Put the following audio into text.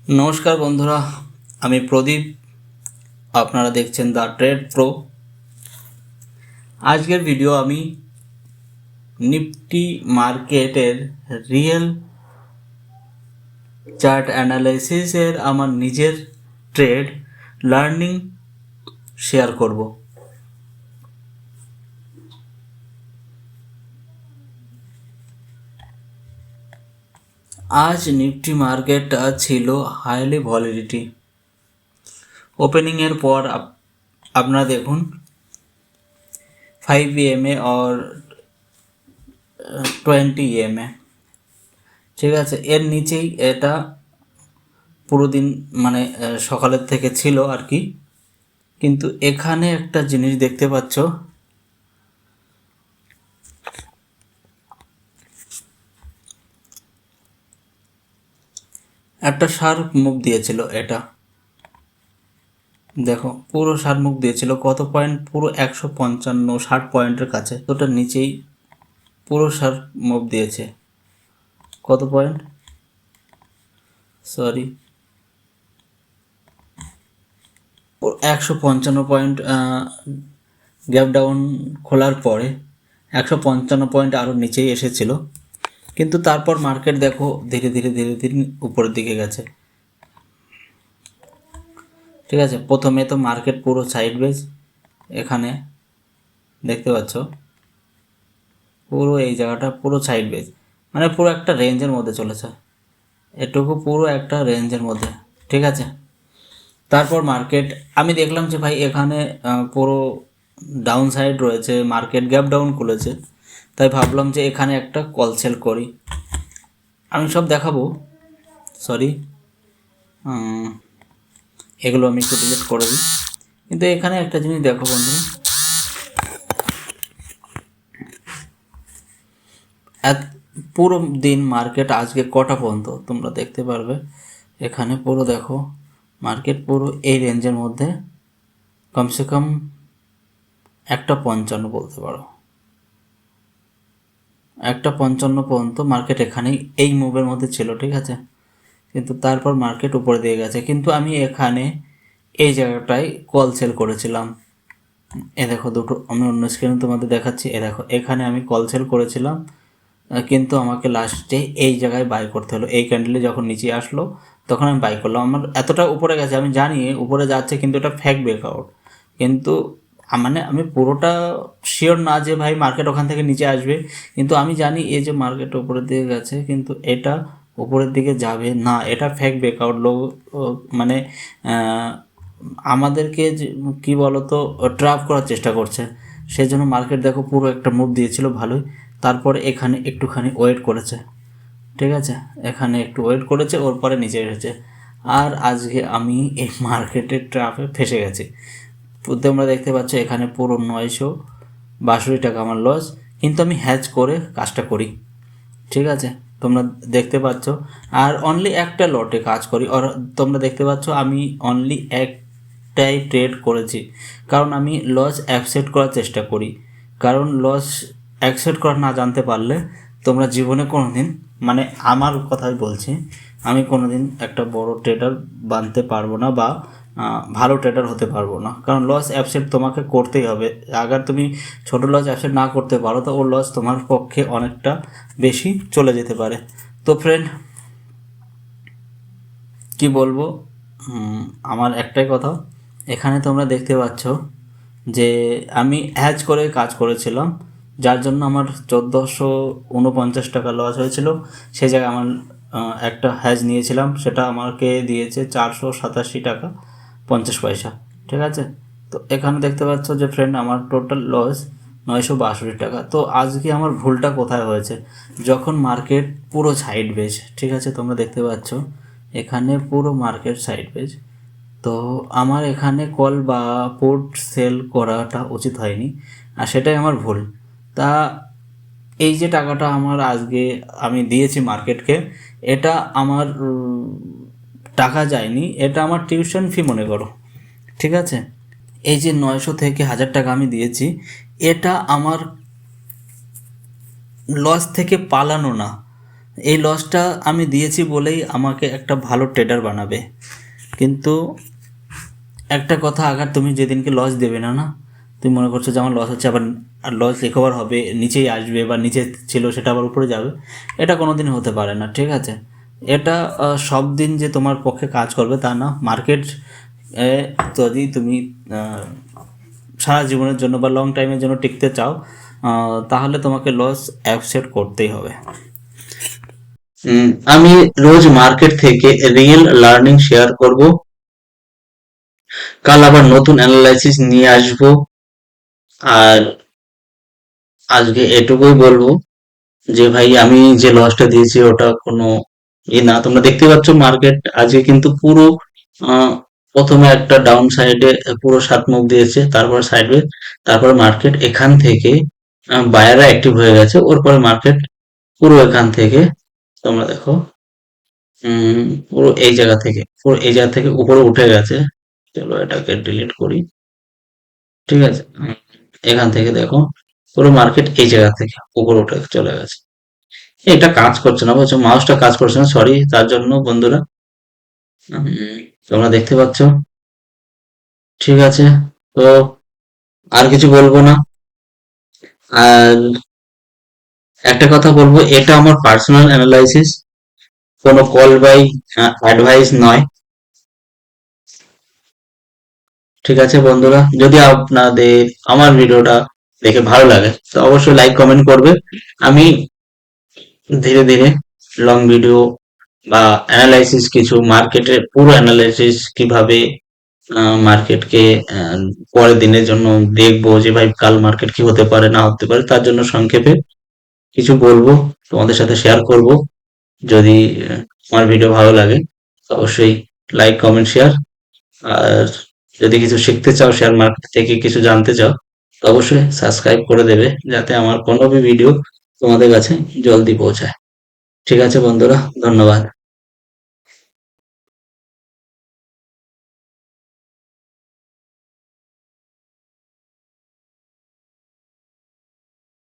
নমস্কার বন্ধুরা, আমি প্রদীপ। আপনারা দেখছেন দ্য ট্রেড প্রো। আজকের ভিডিও আমি নিফটি মার্কেটের রিয়েল চার্ট অ্যানালাইসিসের আমার নিজের ট্রেড লার্নিং শেয়ার করব। আজ নিফটি মার্কেটটা ছিল হাইলি ভলিডিটি। ওপেনিংয়ের পর আপনারা দেখুন 5 EMA और 20 EMA, ঠিক আছে। এর নিচেই এটা পুরো দিন মানে সকালের থেকে ছিল আর কি। কিন্তু এখানে একটা জিনিস দেখতে পাচ্ছ, একটা শার্প মুভ দিয়েছিল। এটা দেখো, পুরো শার্প মুভ দিয়েছিল। কত পয়েন্ট? পুরো 155-60 পয়েন্টের কাছে। ওটার নিচেই পুরো শার্প মুভ দিয়েছে। কত point? Sorry, 155 point. Gap down খোলার পরে 155 পয়েন্ট আরও নিচেই এসেছিল। কিন্তু তারপর মার্কেট দেখো ধীরে ধীরে উপরের দিকে গেছে, ঠিক আছে। প্রথমে তো মার্কেট পুরো সাইডওয়েজ, এখানে দেখতে পাচ্ছ পুরো এই জায়গাটা পুরো সাইডওয়েজ, মানে পুরো একটা রেঞ্জের মধ্যে চলেছে। এটুকু পুরো একটা রেঞ্জের মধ্যে, ঠিক আছে। তারপর মার্কেট আমি দেখলাম যে ভাই এখানে পুরো ডাউন সাইড রয়েছে, মার্কেট গ্যাপ ডাউন খুলেছে। তাই ভাবলাম যে এখানে একটা কল সেল করি। আমি সব দেখাবো, সরি, এগুলো আমি একটু ডিলিট করে দিই। কিন্তু এখানে একটা জিনিস দেখো বন্ধুরা, পুরো দিন মার্কেট আজকে কটা পর্যন্ত তোমরা দেখতে পারবে। এখানে পুরো দেখো মার্কেট পুরো এই রেঞ্জের মধ্যে কমসে কম 1:55 বলতে পারো, 1:55 পর্যন্ত মার্কেট এখানেই এই মুভের মধ্যে ছিল, ঠিক আছে। কিন্তু তারপর মার্কেট উপরে দিয়ে গেছে। কিন্তু আমি এখানে এই জায়গাটায় কল সেল করেছিলাম। এ দেখো দুটো, আমি অন্য স্ক্রিনে তোমাদের দেখাচ্ছি। এ দেখো এখানে আমি কল সেল করেছিলাম, কিন্তু আমাকে লাস্টে এই জায়গায় বাই করতে হলো। এই ক্যান্ডেলে যখন নিচে আসলো তখন আমি বাই করলাম। আমার এতটা উপরে গেছে, আমি জানি উপরে যাচ্ছে, কিন্তু এটা ফেক ব্রেকআউট। কিন্তু মানে আমি পুরোটা শিওর না যে ভাই মার্কেট ওখান থেকে নিচে আসবে, কিন্তু আমি জানি এই যে মার্কেট উপরের দিকে গেছে, কিন্তু এটা উপরের দিকে যাবে না, এটা ফেক ব্রেকআউট। লোক মানে আমাদেরকে কি বলতো ট্র্যাপ করার চেষ্টা করছে। সেই জন্য মার্কেট দেখো পুরো একটা মুভ দিয়েছিল ভালোই। তারপরে এখানে একটুখানি ওয়েট করেছে, ঠিক আছে। এখানে একটু ওয়েট করেছে, ওর পরে নিচে এসেছে। আর আজকে আমি এই মার্কেটের ট্র্যাপে ফেসে গেছি। তোমরা দেখতে পাচ্ছ এখানে পুরো 962 টাকা আমার লস। কিন্তু আমি হ্যাজ করে কাজটা করি, ঠিক আছে। তোমরা দেখতে পাচ্ছ, আর অনলি একটা লটে কাজ করি। আর তোমরা দেখতে পাচ্ছ আমি অনলি একটাই ট্রেড করেছি, কারণ আমি লস অ্যাকসেপ্ট করার চেষ্টা করি। কারণ লস অ্যাকসেপ্ট করা না জানতে পারলে তোমরা জীবনে কোনো দিন, মানে আমার কথাই বলছি, আমি কোনো দিন একটা বড় ট্রেডার বানতে পারবো না, বা ভালো ট্রেডার হতে পারবো না। কারণ লস অ্যাকসেপ্ট তোমাকে করতেই হবে। আবার তুমি ছোটো লস অ্যাকসেপ্ট না করতে পারো তো ওর লস তোমার পক্ষে অনেকটা বেশি চলে যেতে পারে। তো ফ্রেন্ড, কি বলবো, আমার একটাই কথা, এখানে তোমরা দেখতে পাচ্ছ যে আমি হ্যাজ করে কাজ করেছিলাম, যার জন্য আমার 1449 টাকা লস হয়েছিল। সেই জায়গায় আমার একটা হ্যাজ নিয়েছিলাম, সেটা আমাকে দিয়েছে 487 টাকা 50 পয়সা, ঠিক আছে। তো এখানে দেখতে পাচ্ছ যে ফ্রেন্ড আমার টোটাল লস 962 টাকা। তো আজকে আমার ভুলটা কোথায় হয়েছে? যখন মার্কেট পুরো সাইড বেজ, ঠিক আছে, তোমরা দেখতে পাচ্ছ এখানে পুরো মার্কেট সাইড বেজ। তো আমার এখানে কল বা পুট সেল করাটা উচিত হয়নি, আর সেটাই আমার ভুল। তা এই যে টাকাটা আমার আজকে আমি দিয়েছি মার্কেটকে, এটা আমার টাকা যায়নি, এটা আমার টিউশন ফি মনে করো, ঠিক আছে। এই যে 900 থেকে 1000 টাকা আমি দিয়েছি, এটা আমার লস থেকে পালানো না, এই লসটা আমি দিয়েছি বলেই আমাকে একটা ভালো ট্রেডার বানাবে। কিন্তু একটা কথা, আগার তুমি যেদিনকে লস দেবে না, তুমি মনে করছো যে আমার লস হচ্ছে, আবার লস রিকভার হবে, নিচেই আসবে বা নিচে ছিল সেটা আবার উপরে যাবে, এটা কোনো দিন হতে পারে না, ঠিক আছে? এটা সব দিন যে তোমার পক্ষে কাজ করবে তা না। মার্কেট যদি তুমি আহ, সারা জীবনের জন্য বা লং টাইমের জন্য টিকতে চাও, তাহলে তোমাকে লস অ্যাকসেপ্ট করতেই হবে। আমি রোজ মার্কেট থেকে রিয়েল লার্নিং শেয়ার করব। কাল আবার নতুন অ্যানালাইসিস নিয়ে আসব। আর আজকে এটুকুই বলবো যে ভাই আমি যে লসটা দিয়েছি ওটা কোনো না। তোমরা দেখতে পাচ্ছ মার্কেট আজকে কিন্তু পুরো আহ, প্রথমে একটা ডাউন সাইডে পুরো 7 মুভ দিয়েছে, তারপর সাইডওয়ে, তারপর মার্কেট এখান থেকে বায়াররা অ্যাক্টিভ হয়ে গেছে। ওর পরে মার্কেট পুরো এখান থেকে তোমরা দেখো, পুরো এই জায়গা থেকে উপরে উঠে গেছে। চলো এটাকে ডিলিট করি, ঠিক আছে? এখান থেকে দেখো পুরো মার্কেট এই জায়গা থেকে উপরে উঠে চলে গেছে। এটা কাজ করছে না, বলছো মাউসটা কাজ করছে না, সরি তার জন্য বন্ধুরা। উম, তোমরা দেখতে পাচ্ছ, ঠিক আছে? তো আর কিছু বলবো না। আর একটা কথা বলবো, এটা আমার পার্সোনাল অ্যানালাইসিস, কোনো কল বাই অ্যাডভাইস নয়। ঠিক আছে বন্ধুরা, যদি আপনাদের আমার ভিডিওটা দেখে ভালো লাগে তো অবশ্যই লাইক কমেন্ট করবে। আমি ধীরে ধীরে লং ভিডিও বা অ্যানালাইসিস, কিছু মার্কেটের পুরো অ্যানালাইসিস কিভাবে মার্কেটকে পরের দিনের জন্য দেখবো যে ভাই কাল মার্কেট কি হতে পারে না হতে পারে, তার জন্য সংক্ষেপে কিছু বলবো, তোমাদের সাথে শেয়ার করব। যদি আমার ভিডিও ভালো লাগে তো অবশ্যই লাইক কমেন্ট শেয়ার। আর যদি কিছু শিখতে চাও, শেয়ার মার্কেট থেকে কিছু জানতে চাও, তো অবশ্যই সাবস্ক্রাইব করে দেবে, যাতে আমার কোনো ভিডিও তোমাদের কাছে জলদি পৌঁছায়। ঠিক আছে বন্ধুরা, ধন্যবাদ।